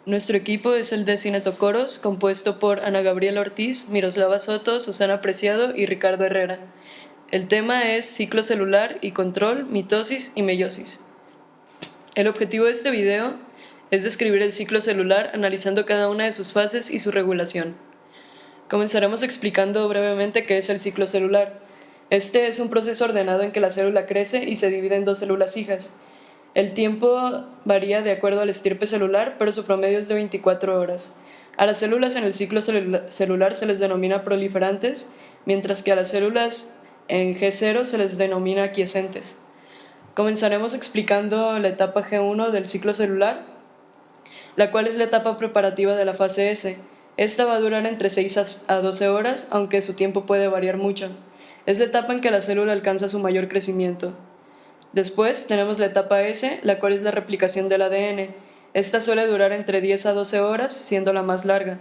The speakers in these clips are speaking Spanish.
Nuestro equipo es el de Cinetocoros, compuesto por Ana Gabriela Ortiz, Miroslava Soto, Susana Preciado y Ricardo Herrera. El tema es ciclo celular y control, mitosis y meiosis. El objetivo de este video es describir el ciclo celular analizando cada una de sus fases y su regulación. Comenzaremos explicando brevemente qué es el ciclo celular. Este es un proceso ordenado en que la célula crece y se divide en dos células hijas. El tiempo varía de acuerdo al estirpe celular, pero su promedio es de 24 horas. A las células en el ciclo celular se les denomina proliferantes, mientras que a las células en G0 se les denomina quiescentes. Comenzaremos explicando la etapa G1 del ciclo celular, la cual es la etapa preparativa de la fase S. Esta va a durar entre 6 a 12 horas, aunque su tiempo puede variar mucho. Es la etapa en que la célula alcanza su mayor crecimiento. Después tenemos la etapa S, la cual es la replicación del ADN. Esta suele durar entre 10 a 12 horas, siendo la más larga.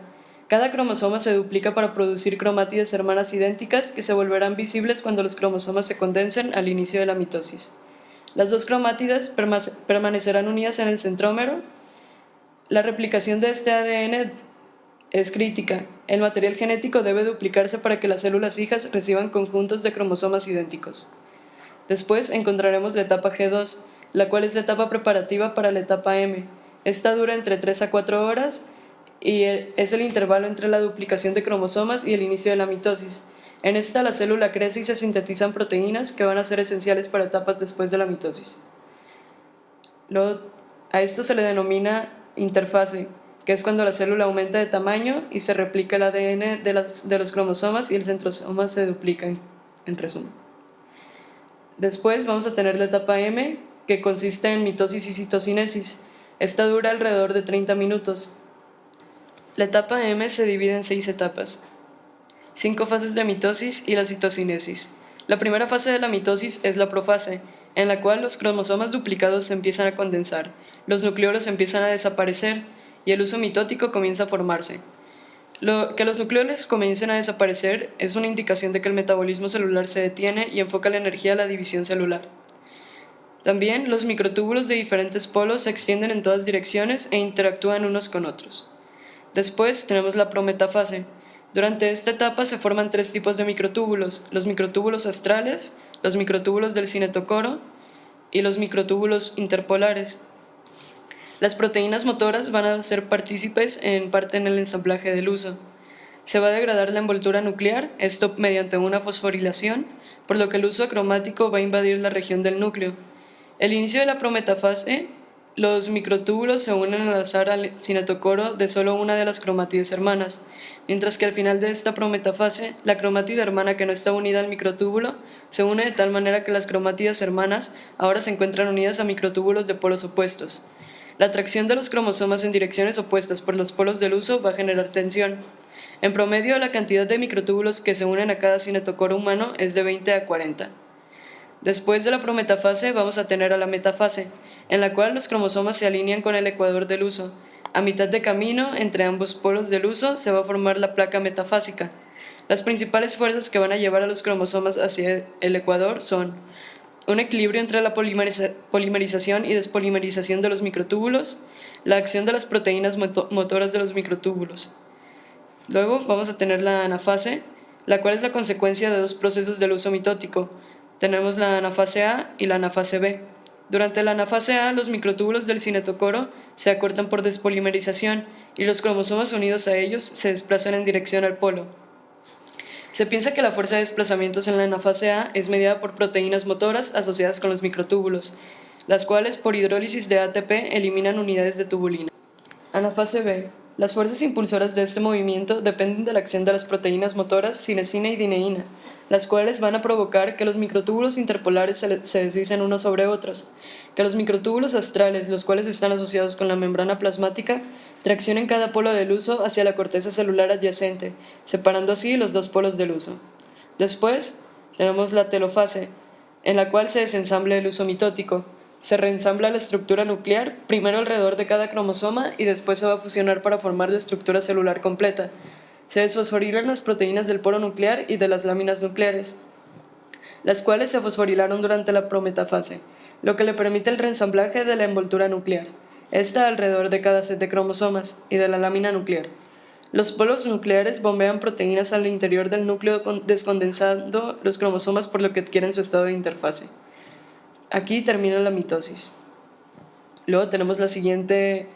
Cada cromosoma se duplica para producir cromátides hermanas idénticas que se volverán visibles cuando los cromosomas se condensen al inicio de la mitosis. Las dos cromátides permanecerán unidas en el centrómero. La replicación de este ADN es crítica. El material genético debe duplicarse para que las células hijas reciban conjuntos de cromosomas idénticos. Después encontraremos la etapa G2, la cual es la etapa preparativa para la etapa M. Esta dura entre 3 a 4 horas y es el intervalo entre la duplicación de cromosomas y el inicio de la mitosis. En esta la célula crece y se sintetizan proteínas que van a ser esenciales para etapas después de la mitosis. A esto se le denomina interfase, que es cuando la célula aumenta de tamaño y se replica el ADN de los cromosomas y el centrosoma se duplica, en resumen. Después vamos a tener la etapa M, que consiste en mitosis y citocinesis. Esta dura alrededor de 30 minutos. La etapa M se divide en 6 etapas, 5 fases de mitosis y la citocinesis. La primera fase de la mitosis es la profase, en la cual los cromosomas duplicados se empiezan a condensar, los nucleolos empiezan a desaparecer y el huso mitótico comienza a formarse. Que los nucleoles comiencen a desaparecer es una indicación de que el metabolismo celular se detiene y enfoca la energía a la división celular. También los microtúbulos de diferentes polos se extienden en todas direcciones e interactúan unos con otros. Después tenemos la prometafase. Durante esta etapa se forman 3 tipos de microtúbulos: los microtúbulos astrales, los microtúbulos del cinetocoro y los microtúbulos interpolares. Las proteínas motoras van a ser partícipes en parte en el ensamblaje del huso. Se va a degradar la envoltura nuclear, esto mediante una fosforilación, por lo que el huso cromático va a invadir la región del núcleo. El inicio de la prometafase, los microtúbulos se unen al azar al cinetocoro de solo una de las cromátides hermanas, mientras que al final de esta prometafase, la cromátide hermana que no está unida al microtúbulo se une de tal manera que las cromátides hermanas ahora se encuentran unidas a microtúbulos de polos opuestos. La atracción de los cromosomas en direcciones opuestas por los polos del huso va a generar tensión. En promedio, la cantidad de microtúbulos que se unen a cada cinetocoro humano es de 20 a 40. Después de la prometafase vamos a tener a la metafase, en la cual los cromosomas se alinean con el ecuador del huso. A mitad de camino, entre ambos polos del huso, se va a formar la placa metafásica. Las principales fuerzas que van a llevar a los cromosomas hacia el ecuador son un equilibrio entre la polimerización y despolimerización de los microtúbulos, la acción de las proteínas motoras de los microtúbulos. Luego vamos a tener la anafase, la cual es la consecuencia de 2 procesos del huso mitótico. Tenemos la anafase A y la anafase B. Durante la anafase A, los microtúbulos del cinetocoro se acortan por despolimerización y los cromosomas unidos a ellos se desplazan en dirección al polo. Se piensa que la fuerza de desplazamientos en la anafase A es medida por proteínas motoras asociadas con los microtúbulos, las cuales por hidrólisis de ATP eliminan unidades de tubulina. Anafase B. Las fuerzas impulsoras de este movimiento dependen de la acción de las proteínas motoras cinesina y dineína, las cuales van a provocar que los microtúbulos interpolares se deslicen unos sobre otros, que los microtúbulos astrales, los cuales están asociados con la membrana plasmática, traccionen cada polo del huso hacia la corteza celular adyacente, separando así los 2 polos del huso. Después tenemos la telofase, en la cual se desensambla el huso mitótico. Se reensambla la estructura nuclear, primero alrededor de cada cromosoma y después se va a fusionar para formar la estructura celular completa. Se desfosforilan las proteínas del poro nuclear y de las láminas nucleares, las cuales se fosforilaron durante la prometafase, lo que le permite el reensamblaje de la envoltura nuclear. esta alrededor de cada set de cromosomas y de la lámina nuclear. Los polos nucleares bombean proteínas al interior del núcleo descondensando los cromosomas por lo que adquieren su estado de interfase. Aquí termina la mitosis. Luego tenemos la siguiente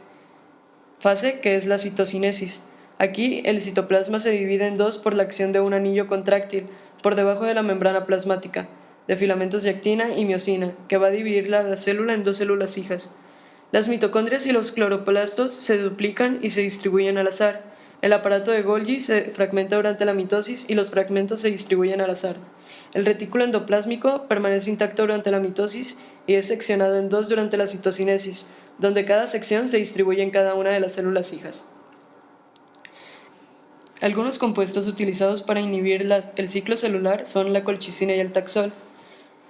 fase, que es la citocinesis. Aquí el citoplasma se divide en dos por la acción de un anillo contráctil por debajo de la membrana plasmática, de filamentos de actina y miosina, que va a dividir la célula en dos células hijas. Las mitocondrias y los cloroplastos se duplican y se distribuyen al azar. El aparato de Golgi se fragmenta durante la mitosis y los fragmentos se distribuyen al azar. El retículo endoplásmico permanece intacto durante la mitosis y es seccionado en dos durante la citocinesis, donde cada sección se distribuye en cada una de las células hijas. Algunos compuestos utilizados para inhibir el ciclo celular son la colchicina y el taxol.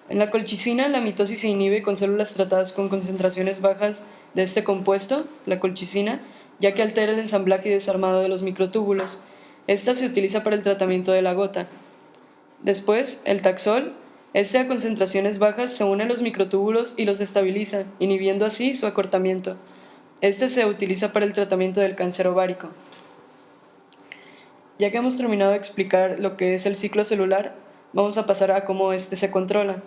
En la colchicina, la mitosis se inhibe con células tratadas con concentraciones bajas de este compuesto, la colchicina, ya que altera el ensamblaje y desarmado de los microtúbulos. Esta se utiliza para el tratamiento de la gota. Después, el taxol, a concentraciones bajas se une a los microtúbulos y los estabiliza, inhibiendo así su acortamiento. Este se utiliza para el tratamiento del cáncer ovárico. Ya que hemos terminado de explicar lo que es el ciclo celular, vamos a pasar a cómo este se controla.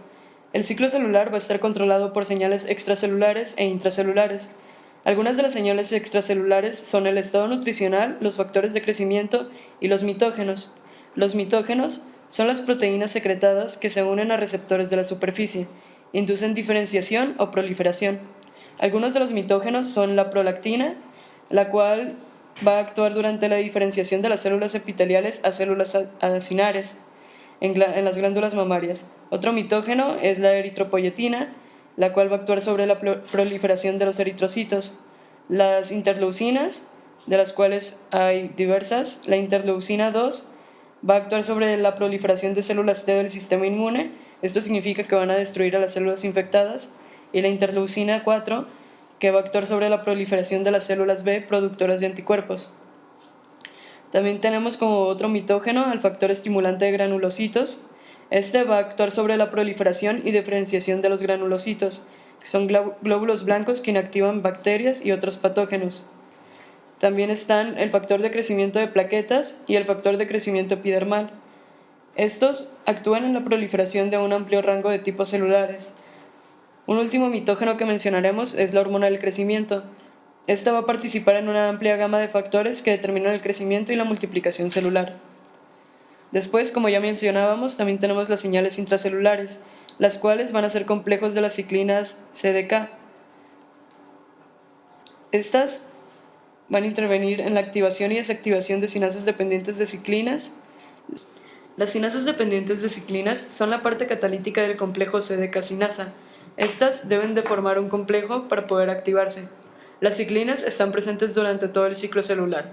El ciclo celular va a estar controlado por señales extracelulares e intracelulares. Algunas de las señales extracelulares son el estado nutricional, los factores de crecimiento y los mitógenos. Los mitógenos son las proteínas secretadas que se unen a receptores de la superficie, inducen diferenciación o proliferación. Algunos de los mitógenos son la prolactina, la cual va a actuar durante la diferenciación de las células epiteliales a células acinares en las glándulas mamarias. Otro mitógeno es la eritropoyetina, la cual va a actuar sobre la proliferación de los eritrocitos. Las interleucinas, de las cuales hay diversas, la interleucina 2 va a actuar sobre la proliferación de células T del sistema inmune, esto significa que van a destruir a las células infectadas, y la interleucina 4, que va a actuar sobre la proliferación de las células B productoras de anticuerpos. También tenemos como otro mitógeno al factor estimulante de granulocitos. Este va a actuar sobre la proliferación y diferenciación de los granulocitos, que son glóbulos blancos que inactivan bacterias y otros patógenos. También están el factor de crecimiento de plaquetas y el factor de crecimiento epidermal. Estos actúan en la proliferación de un amplio rango de tipos celulares. Un último mitógeno que mencionaremos es la hormona del crecimiento. Esta va a participar en una amplia gama de factores que determinan el crecimiento y la multiplicación celular. Después, como ya mencionábamos, también tenemos las señales intracelulares, las cuales van a ser complejos de las ciclinas CDK. Estas van a intervenir en la activación y desactivación de sinasas dependientes de ciclinas. Las sinasas dependientes de ciclinas son la parte catalítica del complejo CDK-sinasa. Estas deben de formar un complejo para poder activarse. Las ciclinas están presentes durante todo el ciclo celular.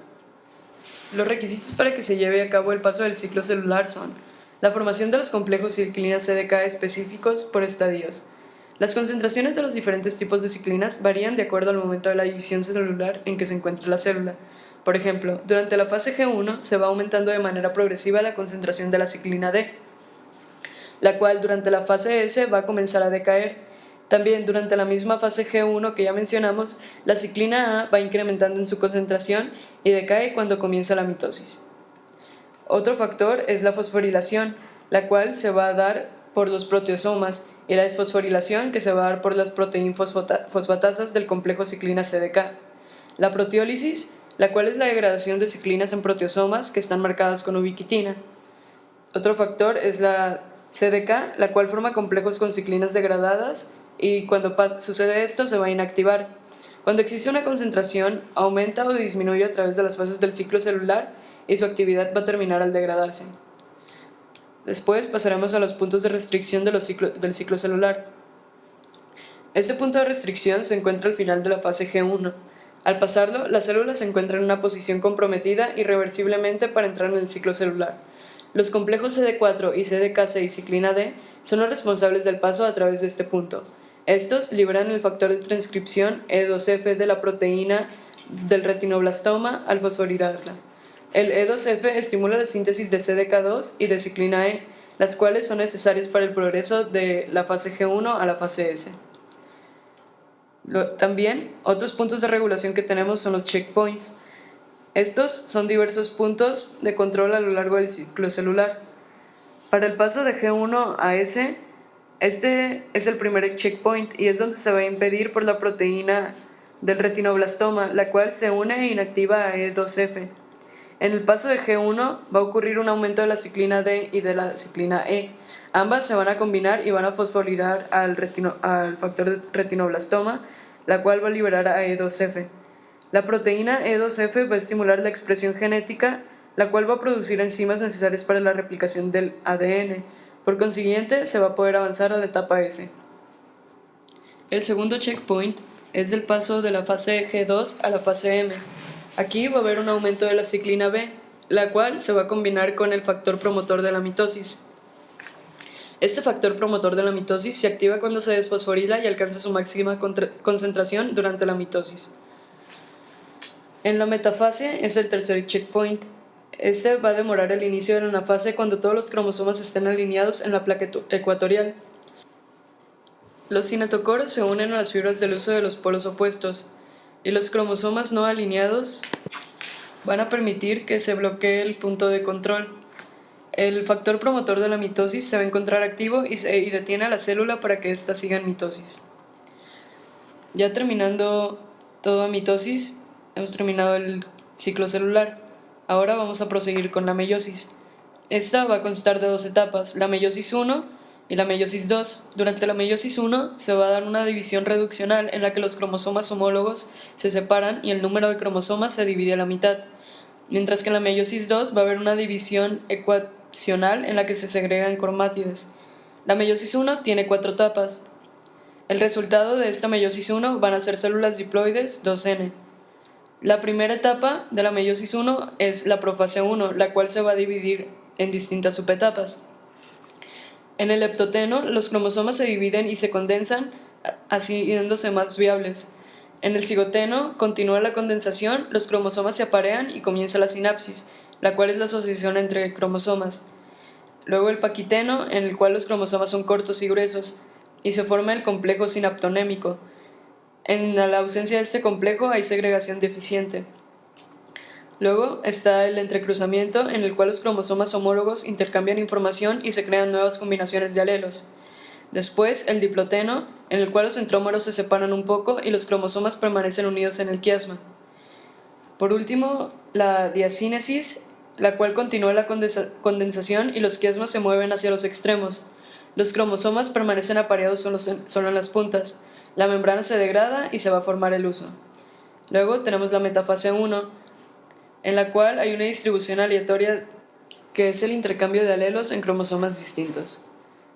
Los requisitos para que se lleve a cabo el paso del ciclo celular son la formación de los complejos ciclinas CDK específicos por estadios. Las concentraciones de los diferentes tipos de ciclinas varían de acuerdo al momento de la división celular en que se encuentra la célula. Por ejemplo, durante la fase G1 se va aumentando de manera progresiva la concentración de la ciclina D, la cual durante la fase S va a comenzar a decaer. También durante la misma fase G1 que ya mencionamos, la ciclina A va incrementando en su concentración y decae cuando comienza la mitosis. Otro factor es la fosforilación, la cual se va a dar por los proteosomas, y la desfosforilación que se va a dar por las proteínfosfatasas del complejo ciclina CDK. La proteólisis, la cual es la degradación de ciclinas en proteosomas que están marcadas con ubiquitina. Otro factor es la CDK, la cual forma complejos con ciclinas degradadas, y cuando sucede esto se va a inactivar. Cuando existe una concentración, aumenta o disminuye a través de las fases del ciclo celular y su actividad va a terminar al degradarse. Después pasaremos a los puntos de restricción del ciclo celular. Este punto de restricción se encuentra al final de la fase G1. Al pasarlo, la célula se encuentra en una posición comprometida irreversiblemente para entrar en el ciclo celular. Los complejos CD4 y CDK6 ciclina D son los responsables del paso a través de este punto. Estos liberan el factor de transcripción E2F de la proteína del retinoblastoma al fosforilarla. El E2F estimula la síntesis de CDK2 y de ciclina E, las cuales son necesarias para el progreso de la fase G1 a la fase S. También, otros puntos de regulación que tenemos son los checkpoints. Estos son diversos puntos de control a lo largo del ciclo celular. Para el paso de G1 a S, este es el primer checkpoint y es donde se va a impedir por la proteína del retinoblastoma, la cual se une e inactiva a E2F. En el paso de G1 va a ocurrir un aumento de la ciclina D y de la ciclina E. Ambas se van a combinar y van a fosforilar al factor de retinoblastoma, la cual va a liberar a E2F. La proteína E2F va a estimular la expresión genética, la cual va a producir enzimas necesarias para la replicación del ADN. Por consiguiente, se va a poder avanzar a la etapa S. El segundo checkpoint es del paso de la fase G2 a la fase M. Aquí va a haber un aumento de la ciclina B, la cual se va a combinar con el factor promotor de la mitosis. Este factor promotor de la mitosis se activa cuando se desfosforila y alcanza su máxima concentración durante la mitosis. En la metafase es el tercer checkpoint. Este va a demorar el inicio de la anafase cuando todos los cromosomas estén alineados en la placa ecuatorial. Los cinetocoros se unen a las fibras del uso de los polos opuestos, y los cromosomas no alineados van a permitir que se bloquee el punto de control. El factor promotor de la mitosis se va a encontrar activo y detiene a la célula para que ésta siga en mitosis. Ya terminando toda mitosis, hemos terminado el ciclo celular. Ahora vamos a proseguir con la meiosis. Esta va a constar de dos etapas, la meiosis 1 y la meiosis 2. Durante la meiosis 1 se va a dar una división reduccional en la que los cromosomas homólogos se separan y el número de cromosomas se divide a la mitad, mientras que en la meiosis 2 va a haber una división ecuacional en la que se segregan cromátides. La meiosis 1 tiene 4 etapas. El resultado de esta meiosis 1 van a ser células diploides 2N. La primera etapa de la meiosis 1 es la profase 1, la cual se va a dividir en distintas subetapas. En el leptoteno, los cromosomas se dividen y se condensan, haciéndose más viables. En el cigoteno, continúa la condensación, los cromosomas se aparean y comienza la sinapsis, la cual es la asociación entre cromosomas. Luego el paquiteno, en el cual los cromosomas son cortos y gruesos, y se forma el complejo sinaptonémico. En la ausencia de este complejo hay segregación deficiente. Luego está el entrecruzamiento, en el cual los cromosomas homólogos intercambian información y se crean nuevas combinaciones de alelos. Después, el diploteno, en el cual los centrómeros se separan un poco y los cromosomas permanecen unidos en el quiasma. Por último, la diacínesis, la cual continúa la condensación y los quiasmas se mueven hacia los extremos. Los cromosomas permanecen apareados solo en las puntas. La membrana se degrada y se va a formar el huso. Luego tenemos la metafase 1, en la cual hay una distribución aleatoria que es el intercambio de alelos en cromosomas distintos.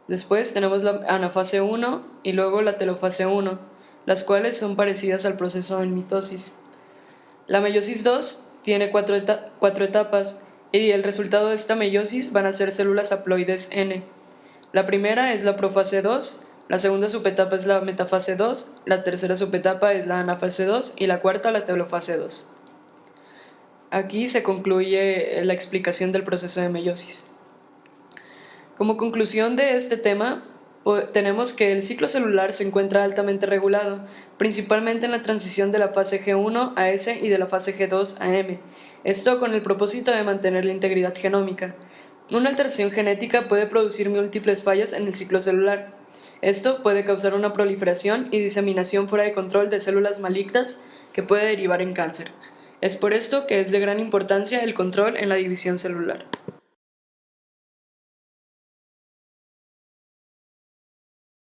Después tenemos la anafase 1 y luego la telofase 1, las cuales son parecidas al proceso en mitosis. La meiosis 2 tiene 4 etapas y el resultado de esta meiosis van a ser células haploides N. La primera es la profase 2, la segunda subetapa es la metafase 2, la tercera subetapa es la anafase 2 y la cuarta la telofase 2. Aquí se concluye la explicación del proceso de meiosis. Como conclusión de este tema, tenemos que el ciclo celular se encuentra altamente regulado, principalmente en la transición de la fase G1 a S y de la fase G2 a M, esto con el propósito de mantener la integridad genómica. Una alteración genética puede producir múltiples fallas en el ciclo celular. Esto puede causar una proliferación y diseminación fuera de control de células malignas que puede derivar en cáncer. Es por esto que es de gran importancia el control en la división celular.